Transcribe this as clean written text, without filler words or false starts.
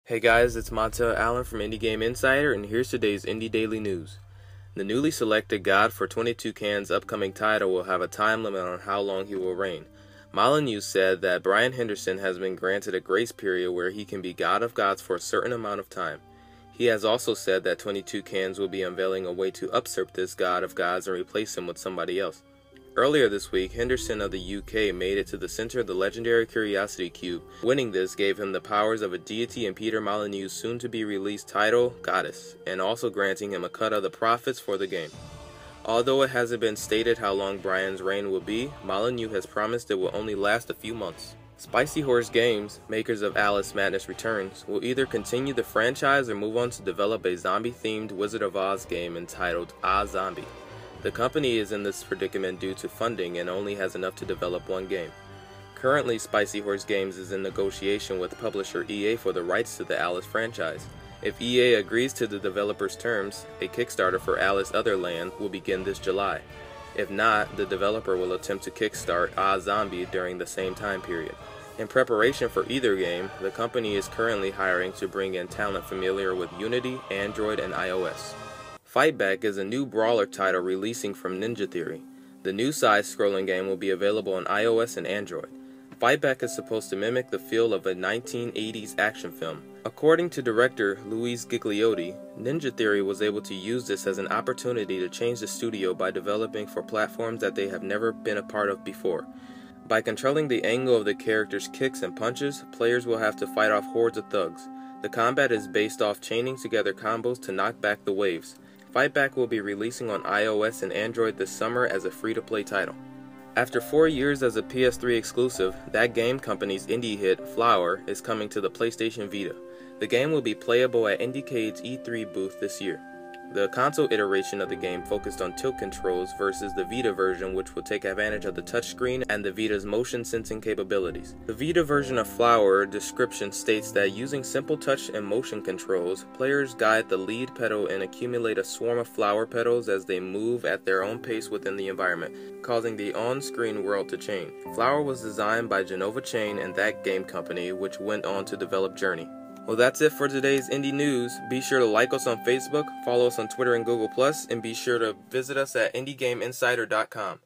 Hey guys, it's Monta Allen from Indie Game Insider, and here's today's Indie Daily News. The newly selected God for 22 Can's upcoming title will have a time limit on how long he will reign. Molyneux said that Brian Henderson has been granted a grace period where he can be God of Gods for a certain amount of time. He has also said that 22 Cans will be unveiling a way to usurp this God of Gods and replace him with somebody else. Earlier this week, Henderson of the UK made it to the center of the legendary Curiosity Cube. Winning this gave him the powers of a deity in Peter Molyneux's soon-to-be-released title, Godus, and also granting him a cut of the profits for the game. Although it hasn't been stated how long Brian's reign will be, Molyneux has promised it will only last a few months. Spicy Horse Games, makers of Alice Madness Returns, will either continue the franchise or move on to develop a zombie-themed Wizard of Oz game entitled OZombie. The company is in this predicament due to funding and only has enough to develop one game. Currently, Spicy Horse Games is in negotiation with publisher EA for the rights to the Alice franchise. If EA agrees to the developer's terms, a Kickstarter for Alice Otherlands will begin this July. If not, the developer will attempt to kickstart OZombie during the same time period. In preparation for either game, the company is currently hiring to bring in talent familiar with Unity, Android, and iOS. Fightback is a new brawler title releasing from Ninja Theory. The new side-scrolling game will be available on iOS and Android. Fightback is supposed to mimic the feel of a 1980s action film. According to director Luis Gigliotti, Ninja Theory was able to use this as an opportunity to change the studio by developing for platforms that they have never been a part of before. By controlling the angle of the characters' kicks and punches, players will have to fight off hordes of thugs. The combat is based off chaining together combos to knock back the waves. Fightback will be releasing on iOS and Android this summer as a free-to-play title. After 4 years as a PS3 exclusive, That Game Company's indie hit, Flower, is coming to the PlayStation Vita. The game will be playable at IndieCade's E3 booth this year. The console iteration of the game focused on tilt controls versus the Vita version, which will take advantage of the touchscreen and the Vita's motion sensing capabilities. The Vita version of Flower description states that using simple touch and motion controls, players guide the lead pedal and accumulate a swarm of flower petals as they move at their own pace within the environment, causing the on-screen world to change. Flower was designed by Genova Chain and That Game Company, which went on to develop Journey. Well, that's it for today's Indie News. Be sure to like us on Facebook, follow us on Twitter and Google+, and be sure to visit us at indiegameinsider.com.